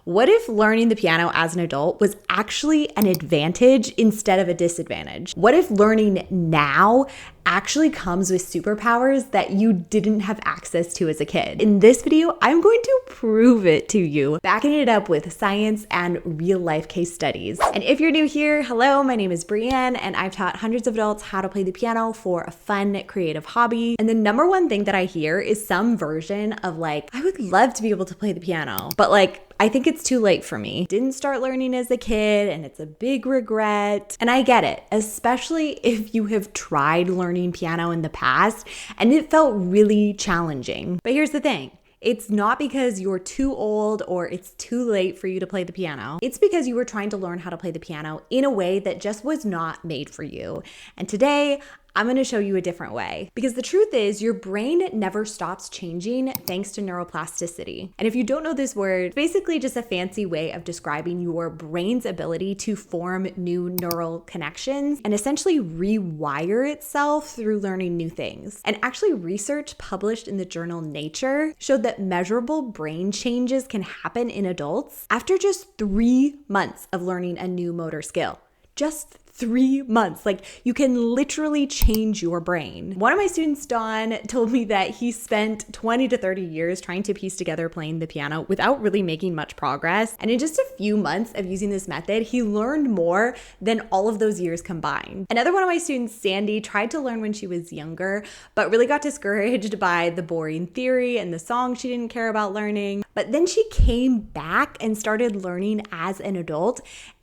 What if learning the piano as an adult was actually an advantage instead of a disadvantage? What if learning now actually comes with superpowers that you didn't have access to as a kid? In this video, I'm going to prove it to you, backing it up with science and real life case studies. And if you're new here, hello, my name is Brienne, and I've taught hundreds of adults how to play the piano for a fun, creative hobby. And the number one thing that I hear is some version of like, I would love to be able to play the piano, but like, I think it's too late for me. Didn't start learning as a kid and it's a big regret. And I get it, especially if you have tried learning piano in the past and it felt really challenging. But here's the thing. It's not because you're too old or it's too late for you to play the piano. It's because you were trying to learn how to play the piano in a way that just was not made for you. And today, I'm going to show you a different way, because the truth is your brain never stops changing thanks to neuroplasticity. And if you don't know this word, it's basically just a fancy way of describing your brain's ability to form new neural connections and essentially rewire itself through learning new things. And actually, research published in the journal Nature showed that measurable brain changes can happen in adults after just 3 months of learning a new motor skill. Just 3 months. Like, you can literally change your brain. One of my students, Dawn, told me that he spent 20 to 30 years trying to piece together playing the piano without really making much progress. And in just a few months of using this method, he learned more than all of those years combined. Another one of my students, Sandy, tried to learn when she was younger, but really got discouraged by the boring theory and the songs she didn't care about learning. But then she came back and started learning as an adult,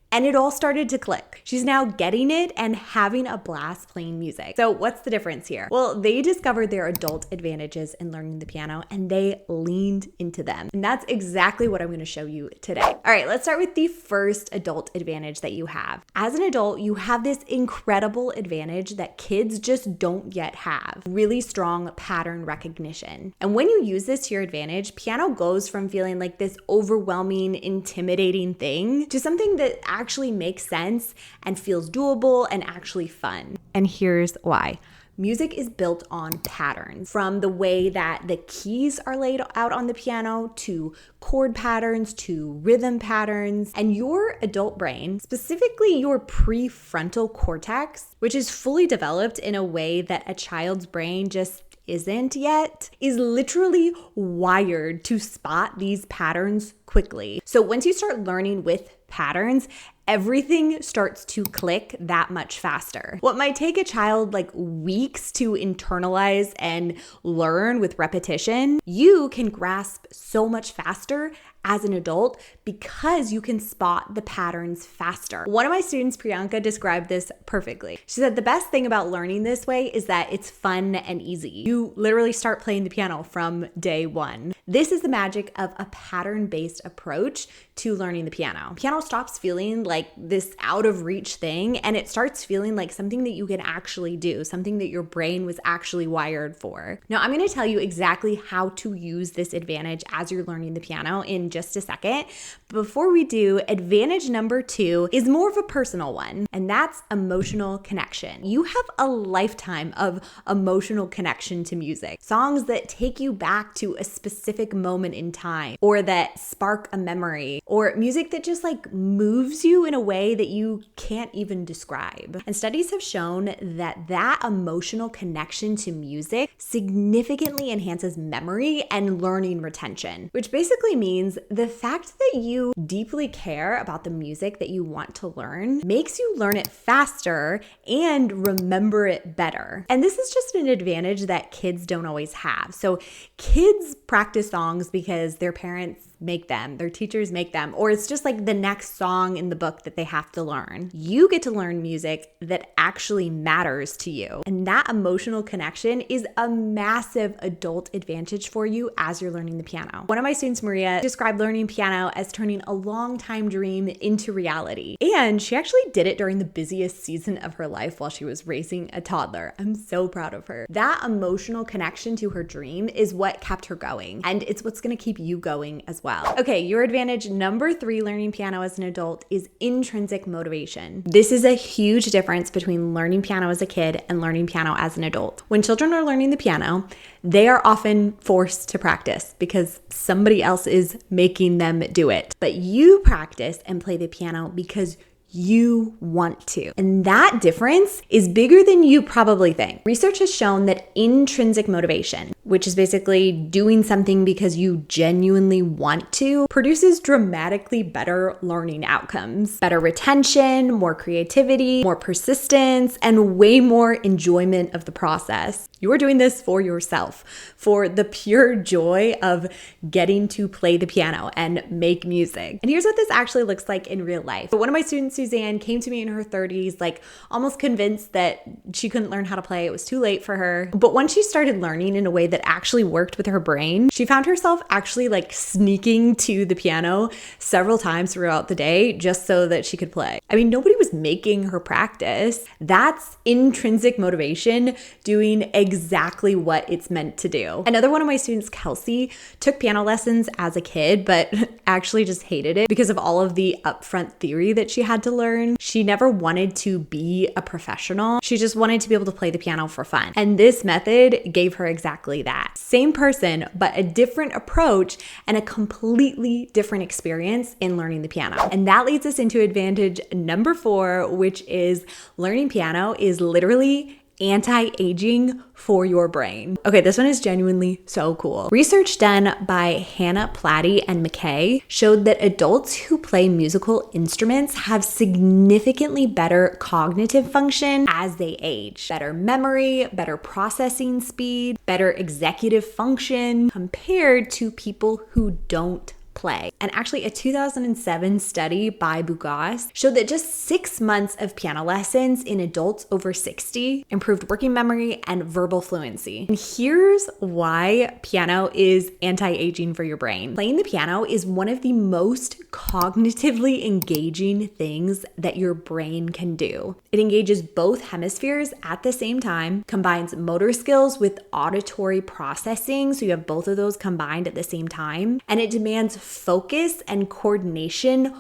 and it all started to click. She's now getting it and having a blast playing music. So what's the difference here? Well, they discovered their adult advantages in learning the piano and they leaned into them. And that's exactly what I'm going to show you today. All right, let's start with the first adult advantage that you have. As an adult, you have this incredible advantage that kids just don't yet have: really strong pattern recognition. And when you use this to your advantage, piano goes from feeling like this overwhelming, intimidating thing to something that actually makes sense and feels doable and actually fun. And here's why. Music is built on patterns, from the way that the keys are laid out on the piano to chord patterns to rhythm patterns. And your adult brain, specifically your prefrontal cortex, which is fully developed in a way that a child's brain just isn't yet, is literally wired to spot these patterns quickly. So once you start learning with patterns, everything starts to click that much faster. What might take a child like weeks to internalize and learn with repetition, you can grasp so much faster as an adult because you can spot the patterns faster. One of my students, Priyanka, described this perfectly. She said the best thing about learning this way is that it's fun and easy. You literally start playing the piano from day one. This is the magic of a pattern-based approach to learning the piano. Piano stops feeling like this out of reach thing, and it starts feeling like something that you can actually do, something that your brain was actually wired for. Now, I'm going to tell you exactly how to use this advantage as you're learning the piano in just a second. Before we do, advantage number 2 is more of a personal one, and that's emotional connection. You have a lifetime of emotional connection to music. Songs that take you back to a specific moment in time, or that spark a memory, or music that just like moves you in a way that you can't even describe. And studies have shown that that emotional connection to music significantly enhances memory and learning retention, which basically means the fact that you deeply care about the music that you want to learn makes you learn it faster and remember it better. And this is just an advantage that kids don't always have. So kids practice songs because their parents make them, their teachers make them, or it's just like the next song in the book that they have to learn. You get to learn music that actually matters to you. And that emotional connection is a massive adult advantage for you as you're learning the piano. One of my students, Maria, described learning piano as turning a long-time dream into reality. And she actually did it during the busiest season of her life while she was raising a toddler. I'm so proud of her. That emotional connection to her dream is what kept her going. And it's what's going to keep you going as well. Okay, your advantage number 3 learning piano as an adult is intrinsic motivation. This is a huge difference between learning piano as a kid and learning piano as an adult. When children are learning the piano, they are often forced to practice because somebody else is making them do it. But you practice and play the piano because you want to. And that difference is bigger than you probably think. Research has shown that intrinsic motivation, which is basically doing something because you genuinely want to, produces dramatically better learning outcomes, better retention, more creativity, more persistence, and way more enjoyment of the process. You're doing this for yourself, for the pure joy of getting to play the piano and make music. And here's what this actually looks like in real life. But one of my students, Suzanne, came to me in her 30s, like almost convinced that she couldn't learn how to play. It was too late for her. But once she started learning in a way that actually worked with her brain, she found herself actually like sneaking to the piano several times throughout the day just so that she could play. I mean, nobody was making her practice. That's intrinsic motivation doing exactly what it's meant to do. Another one of my students, Kelsey, took piano lessons as a kid, but actually just hated it because of all of the upfront theory that she had to learn. She never wanted to be a professional. She just wanted to be able to play the piano for fun. And this method gave her exactly that. Same person, but a different approach and a completely different experience in learning the piano. And that leads us into advantage number 4, which is learning piano is literally anti-aging for your brain. Okay, this one is genuinely so cool. Research done by Hannah Platty and McKay showed that adults who play musical instruments have significantly better cognitive function as they age. Better memory, better processing speed, better executive function compared to people who don't play. And actually a 2007 study by Bugas showed that just 6 months of piano lessons in adults over 60 improved working memory and verbal fluency. And here's why piano is anti-aging for your brain. Playing the piano is one of the most cognitively engaging things that your brain can do. It engages both hemispheres at the same time, combines motor skills with auditory processing, so you have both of those combined at the same time, and it demands focus and coordination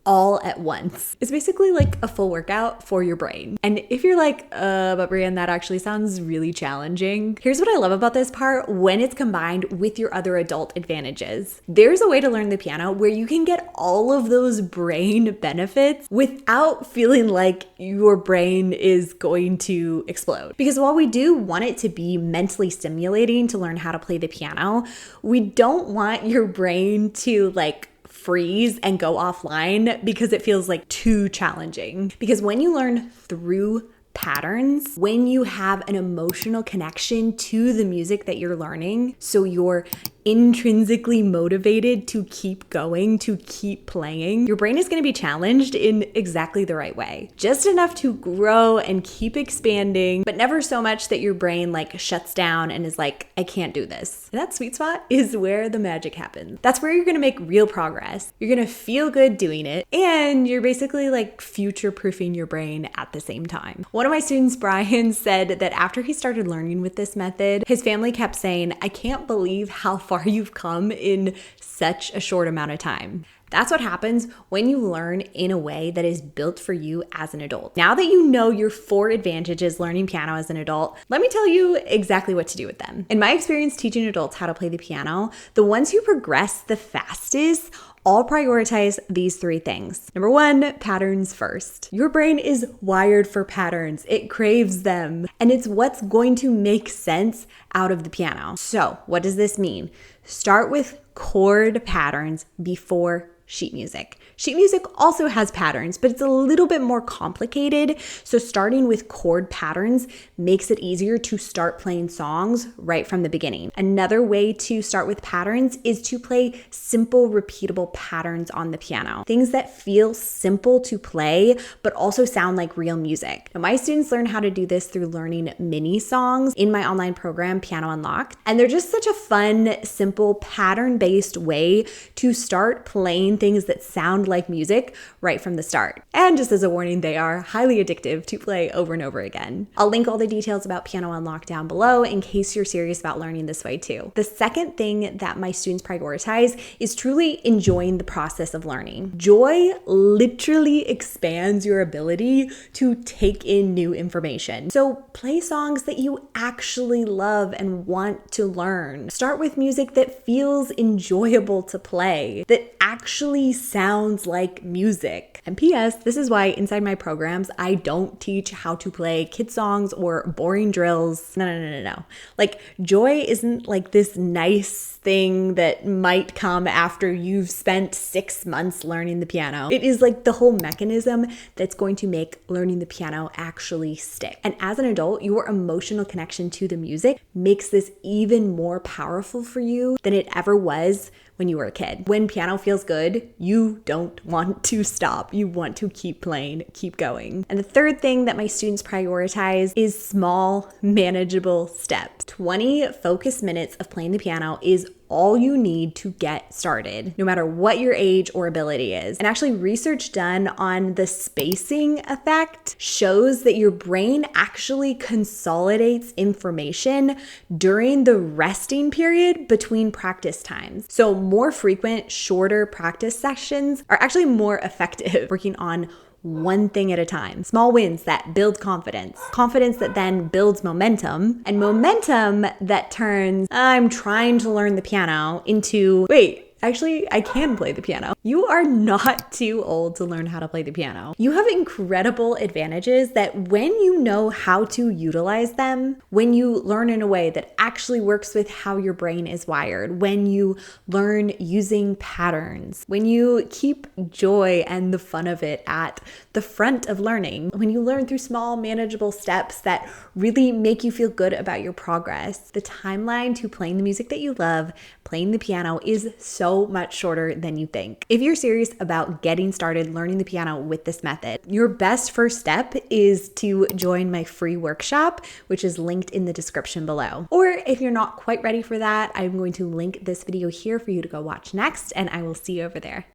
all at once. It's basically like a full workout for your brain. And if you're like, but Brianne, that actually sounds really challenging. Here's what I love about this part when it's combined with your other adult advantages. There's a way to learn the piano where you can get all of those brain benefits without feeling like your brain is going to explode. Because while we do want it to be mentally stimulating to learn how to play the piano, we don't want your brain to like freeze and go offline because it feels like too challenging. Because when you learn through patterns, when you have an emotional connection to the music that you're learning, so you're intrinsically motivated to keep going, to keep playing, your brain is going to be challenged in exactly the right way. Just enough to grow and keep expanding, but never so much that your brain like shuts down and is like, I can't do this. And that sweet spot is where the magic happens. That's where you're going to make real progress. You're going to feel good doing it, and you're basically like future-proofing your brain at the same time. One of my students, Brian, said that after he started learning with this method, his family kept saying, I can't believe how far you've come in such a short amount of time. That's what happens when you learn in a way that is built for you as an adult. Now that you know your 4 advantages learning piano as an adult, let me tell you exactly what to do with them. In my experience teaching adults how to play the piano, the ones who progress the fastest all prioritize these 3 things. Number 1, patterns first. Your brain is wired for patterns. It craves them, and it's what's going to make sense out of the piano. So what does this mean? Start with chord patterns before sheet music. Sheet music also has patterns, but it's a little bit more complicated. So starting with chord patterns makes it easier to start playing songs right from the beginning. Another way to start with patterns is to play simple, repeatable patterns on the piano. Things that feel simple to play, but also sound like real music. Now, my students learn how to do this through learning mini songs in my online program, Piano Unlocked. And they're just such a fun, simple, pattern-based way to start playing things that sound like music right from the start. And just as a warning, they are highly addictive to play over and over again. I'll link all the details about Piano Unlocked down below in case you're serious about learning this way too. The second thing that my students prioritize is truly enjoying the process of learning. Joy literally expands your ability to take in new information. So play songs that you actually love and want to learn. Start with music that feels enjoyable to play, that actually sounds like music. And P.S., this is why inside my programs, I don't teach how to play kid songs or boring drills. No. Like, joy isn't like this nice thing that might come after you've spent 6 months learning the piano. It is like the whole mechanism that's going to make learning the piano actually stick. And as an adult, your emotional connection to the music makes this even more powerful for you than it ever was when you were a kid. When piano feels good, you don't want to stop. You want to keep playing, keep going. And the third thing that my students prioritize is small, manageable steps. 20 focused minutes of playing the piano is all you need to get started, no matter what your age or ability is. And actually, research done on the spacing effect shows that your brain actually consolidates information during the resting period between practice times. So more frequent, shorter practice sessions are actually more effective working on one thing at a time. Small wins that build confidence. Confidence that then builds momentum. And momentum that turns, I'm trying to learn the piano, into, wait, actually, I can play the piano. You are not too old to learn how to play the piano. You have incredible advantages that when you know how to utilize them, when you learn in a way that actually works with how your brain is wired, when you learn using patterns, when you keep joy and the fun of it at the front of learning, when you learn through small, manageable steps that really make you feel good about your progress, the timeline to playing the music that you love, playing the piano, is so much shorter than you think. If you're serious about getting started learning the piano with this method, your best first step is to join my free workshop, which is linked in the description below. Or if you're not quite ready for that, I'm going to link this video here for you to go watch next, and I will see you over there.